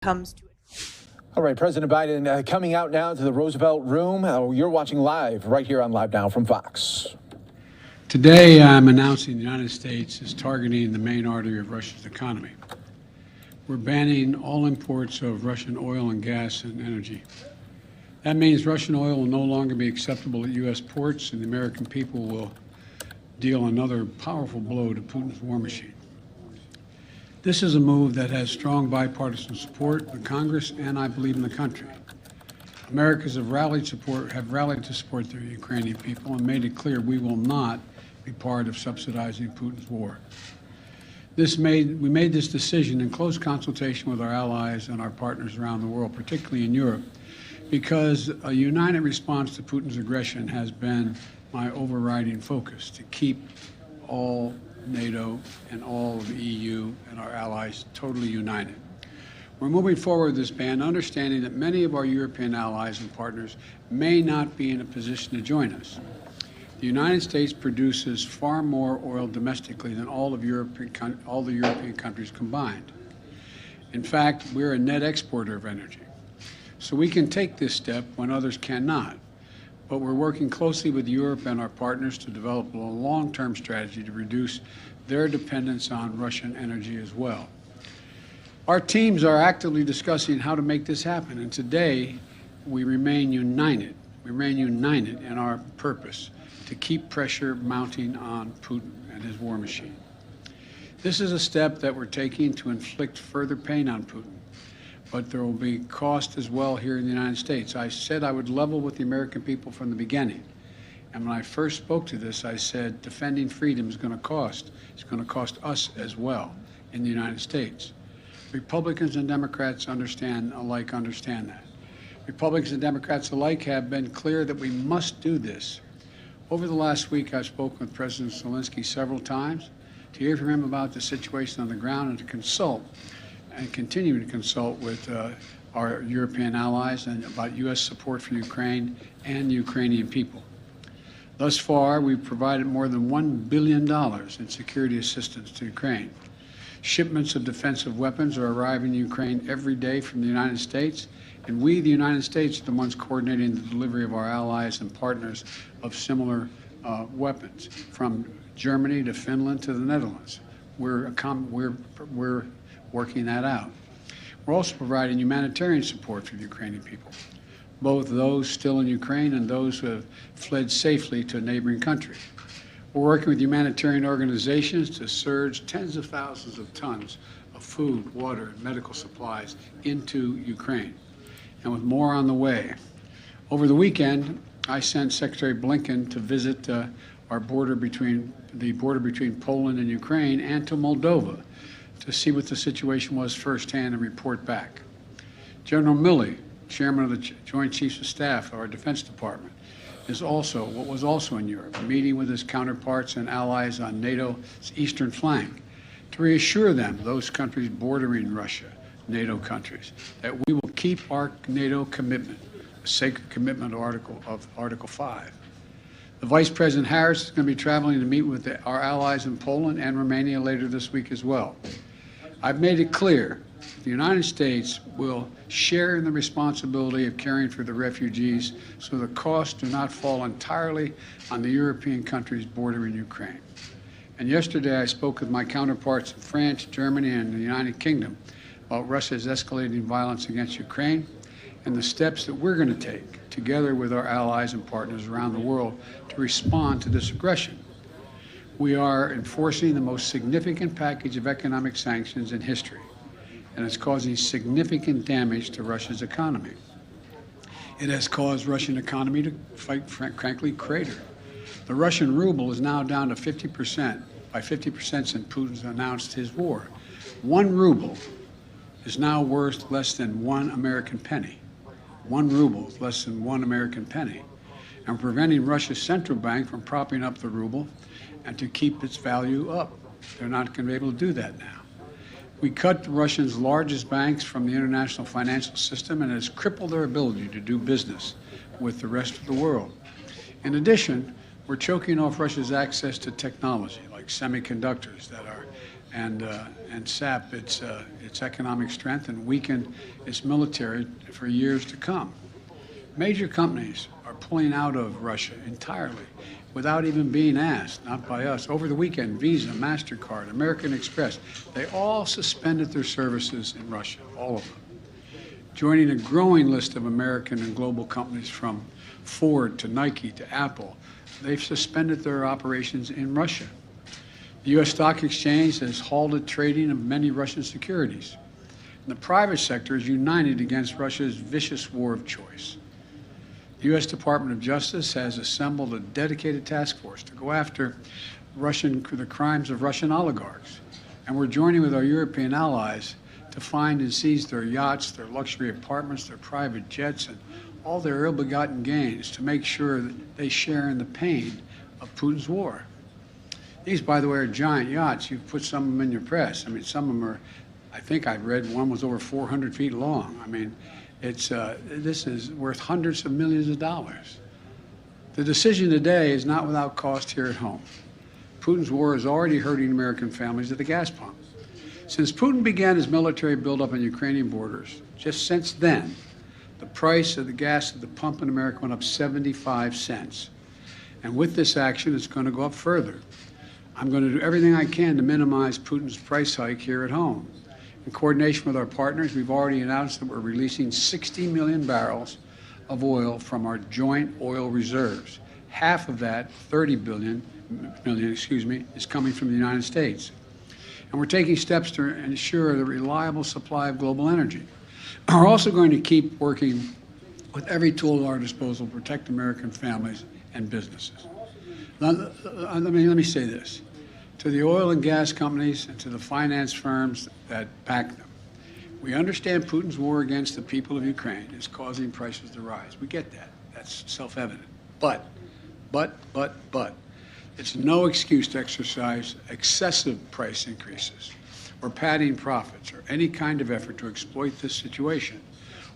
comes to it. All right, President Biden coming out now to the Roosevelt Room. You're watching live right here on LiveNOW from Fox. Today, I'm announcing the United States is targeting the main artery of Russia's economy. We're banning all imports of Russian oil and gas and energy. That means Russian oil will no longer be acceptable at U.S. ports, and the American people will deal another powerful blow to Putin's war machine. This is a move that has strong bipartisan support in Congress and, I believe, in the country. Americans have rallied to support the Ukrainian people and made it clear we will not be part of subsidizing Putin's war. We made this decision in close consultation with our allies and our partners around the world, particularly in Europe, because a united response to Putin's aggression has been my overriding focus, to keep all NATO and all of the EU and our allies totally united. We're moving forward with this ban, understanding that many of our European allies and partners may not be in a position to join us. The United States produces far more oil domestically than all the European countries combined. In fact, we're a net exporter of energy. So we can take this step when others cannot. But we're working closely with Europe and our partners to develop a long-term strategy to reduce their dependence on Russian energy as well. Our teams are actively discussing how to make this happen, and today we remain united. We remain united in our purpose to keep pressure mounting on Putin and his war machine. This is a step that we're taking to inflict further pain on Putin, but there will be cost as well here in the United States. I said I would level with the American people from the beginning. And when I first spoke to this, I said defending freedom is going to cost. It's going to cost us as well in the United States. Republicans and Democrats understand that. Republicans and Democrats alike have been clear that we must do this. Over the last week, I've spoken with President Zelensky several times to hear from him about the situation on the ground and to consult and continue to consult with our European allies and about U.S. support for Ukraine and the Ukrainian people. Thus far, we've provided more than $1 billion in security assistance to Ukraine. Shipments of defensive weapons are arriving in Ukraine every day from the United States, and we, the United States, are the ones coordinating the delivery of our allies and partners of similar weapons, from Germany to Finland to the Netherlands. We're working that out. We're also providing humanitarian support for the Ukrainian people, both those still in Ukraine and those who have fled safely to a neighboring country. We're working with humanitarian organizations to surge tens of thousands of tons of food, water, and medical supplies into Ukraine, and with more on the way. Over the weekend, I sent Secretary Blinken to visit our border between Poland and Ukraine and to Moldova, to see what the situation was firsthand and report back. General Milley, Chairman of the Joint Chiefs of Staff of our Defense Department, was also in Europe, meeting with his counterparts and allies on NATO's eastern flank to reassure them, those countries bordering Russia, NATO countries, that we will keep our NATO commitment, a sacred commitment of Article 5. The Vice President Harris is going to be traveling to meet with our allies in Poland and Romania later this week as well. I've made it clear the United States will share in the responsibility of caring for the refugees so the costs do not fall entirely on the European countries bordering Ukraine. And yesterday I spoke with my counterparts in France, Germany, and the United Kingdom about Russia's escalating violence against Ukraine and the steps that we're going to take together with our allies and partners around the world to respond to this aggression. We are enforcing the most significant package of economic sanctions in history, and it's causing significant damage to Russia's economy. It has caused Russian economy to, frankly, crater. The Russian ruble is now down to 50%, by 50% since Putin's announced his war. 1 ruble is now worth less than 1 American penny. 1 ruble is less than 1 American penny. And preventing Russia's central bank from propping up the ruble and to keep its value up. They're not going to be able to do that now. We cut Russia's largest banks from the international financial system, and it has crippled their ability to do business with the rest of the world. In addition, we're choking off Russia's access to technology like semiconductors that are and sap its economic strength and weaken its military for years to come. Major companies are pulling out of Russia entirely without even being asked, not by us. Over the weekend, Visa, MasterCard, American Express, they all suspended their services in Russia, all of them, joining a growing list of American and global companies from Ford to Nike to Apple. They've suspended their operations in Russia. The U.S. Stock Exchange has halted trading of many Russian securities. And the private sector is united against Russia's vicious war of choice. The U.S. Department of Justice has assembled a dedicated task force to go after the crimes of Russian oligarchs. And we're joining with our European allies to find and seize their yachts, their luxury apartments, their private jets, and all their ill-begotten gains to make sure that they share in the pain of Putin's war. These, by the way, are giant yachts. You've put some of them in your press. I mean, some of them are, I think I read one was over 400 feet long. I mean, this is worth hundreds of millions of dollars. The decision today is not without cost here at home. Putin's war is already hurting American families at the gas pump. Since Putin began his military buildup on Ukrainian borders, just since then, the price of the gas at the pump in America went up 75 cents. And with this action, it's going to go up further. I'm going to do everything I can to minimize Putin's price hike here at home. In coordination with our partners, we've already announced that we're releasing 60 million barrels of oil from our joint oil reserves. Half of that, 30 million, is coming from the United States. And we're taking steps to ensure the reliable supply of global energy. We're also going to keep working with every tool at our disposal to protect American families and businesses. Now, let me say this. To the oil and gas companies and to the finance firms that back them, we understand Putin's war against the people of Ukraine is causing prices to rise. We get that. That's self-evident. But, it's no excuse to exercise excessive price increases or padding profits or any kind of effort to exploit this situation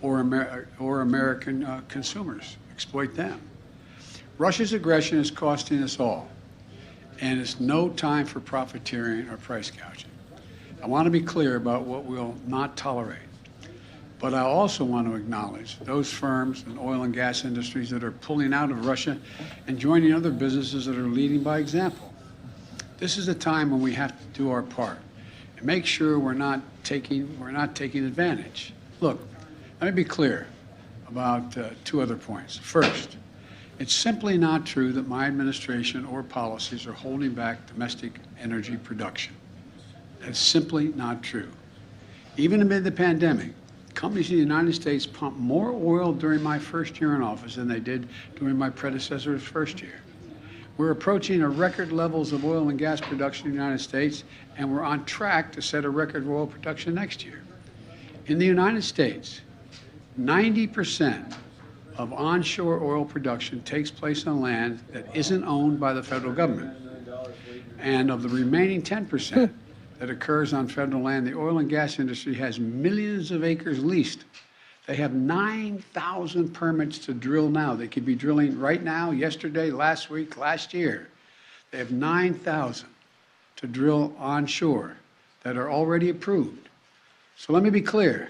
or American consumers, exploit them. Russia's aggression is costing us all, and it's no time for profiteering or price gouging. I want to be clear about what we'll not tolerate, but I also want to acknowledge those firms and oil and gas industries that are pulling out of Russia and joining other businesses that are leading by example. This is a time when we have to do our part and make sure we're not taking advantage. Look, let me be clear about two other points. First, it's simply not true that my administration or policies are holding back domestic energy production. That's simply not true. Even amid the pandemic, companies in the United States pumped more oil during my first year in office than they did during my predecessor's first year. We're approaching a record levels of oil and gas production in the United States, and we're on track to set a record of oil production next year. In the United States, 90% of onshore oil production takes place on land that isn't owned by the federal government. And of the remaining 10% that occurs on federal land, the oil and gas industry has millions of acres leased. They have 9,000 permits to drill now. They could be drilling right now, yesterday, last week, last year. They have 9,000 to drill onshore that are already approved. So let me be clear.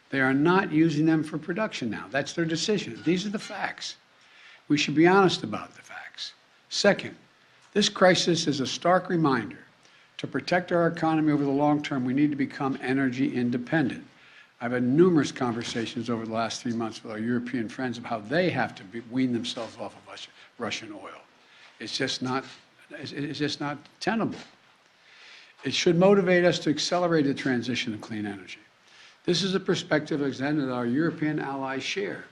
They are not using them for production now. That's their decision. These are the facts. We should be honest about the facts. Second, this crisis is a stark reminder to protect our economy over the long term, we need to become energy independent. I've had numerous conversations over the last 3 months with our European friends of how they have to wean themselves off of Russian oil. It's just not tenable. It should motivate us to accelerate the transition to clean energy. This is a perspective that our European allies share,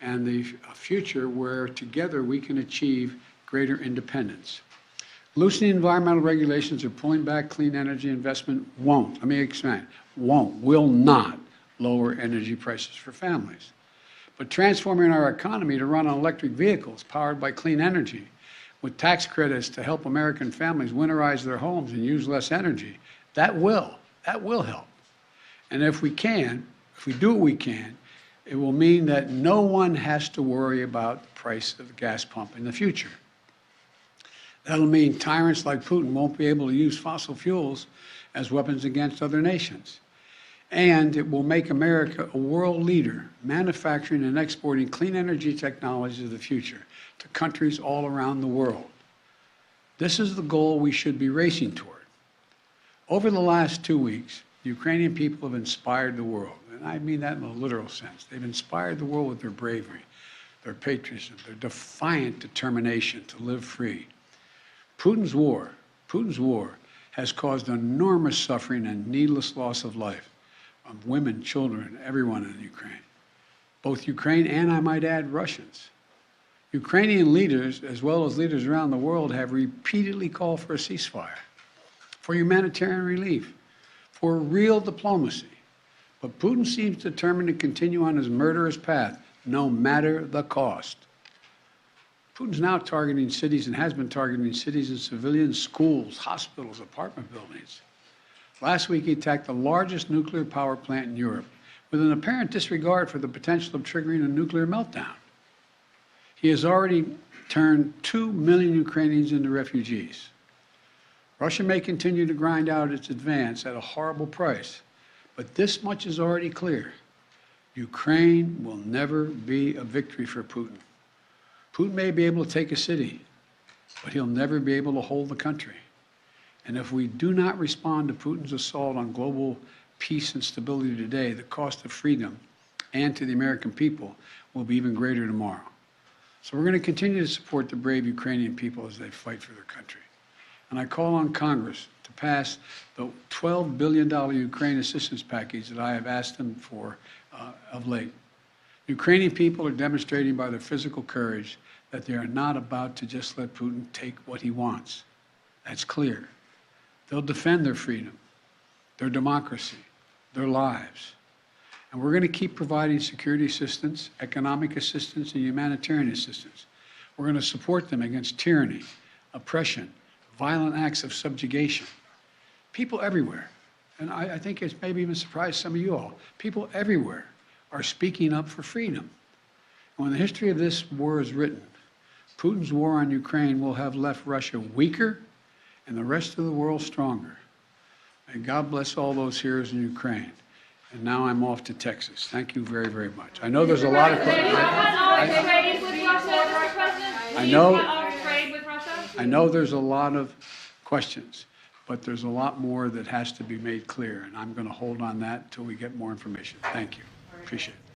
and the future where together we can achieve greater independence. Loosening environmental regulations or pulling back clean energy investment will not lower energy prices for families. But transforming our economy to run on electric vehicles powered by clean energy with tax credits to help American families winterize their homes and use less energy, that will help. And if we do what we can, it will mean that no one has to worry about the price of the gas pump in the future. That'll mean tyrants like Putin won't be able to use fossil fuels as weapons against other nations. And it will make America a world leader, manufacturing and exporting clean energy technologies of the future to countries all around the world. This is the goal we should be racing toward. Over the last 2 weeks, the Ukrainian people have inspired the world, and I mean that in a literal sense. They've inspired the world with their bravery, their patriotism, their defiant determination to live free. Putin's war has caused enormous suffering and needless loss of life of women, children, everyone in Ukraine. Both Ukraine and, I might add, Russians. Ukrainian leaders, as well as leaders around the world, have repeatedly called for a ceasefire, for humanitarian relief, for real diplomacy. But Putin seems determined to continue on his murderous path, no matter the cost. Putin's now targeting cities and has been targeting cities and civilians, schools, hospitals, apartment buildings. Last week, he attacked the largest nuclear power plant in Europe with an apparent disregard for the potential of triggering a nuclear meltdown. He has already turned 2 million Ukrainians into refugees. Russia may continue to grind out its advance at a horrible price, but this much is already clear. Ukraine will never be a victory for Putin. Putin may be able to take a city, but he'll never be able to hold the country. And if we do not respond to Putin's assault on global peace and stability today, the cost of freedom and to the American people will be even greater tomorrow. So we're going to continue to support the brave Ukrainian people as they fight for their country. And I call on Congress to pass the $12 billion Ukraine assistance package that I have asked them for of late. Ukrainian people are demonstrating by their physical courage that they are not about to just let Putin take what he wants. That's clear. They'll defend their freedom, their democracy, their lives. And we're going to keep providing security assistance, economic assistance, and humanitarian assistance. We're going to support them against tyranny, oppression, violent acts of subjugation. People everywhere, and I think it's maybe even surprised some of you all, people everywhere are speaking up for freedom. And when the history of this war is written, Putin's war on Ukraine will have left Russia weaker and the rest of the world stronger. May God bless all those heroes in Ukraine. And now I'm off to Texas. Thank you very, very much. I know there's a lot of questions. I know there's a lot of questions, but there's a lot more that has to be made clear, and I'm going to hold on that until we get more information. Thank you. Appreciate it.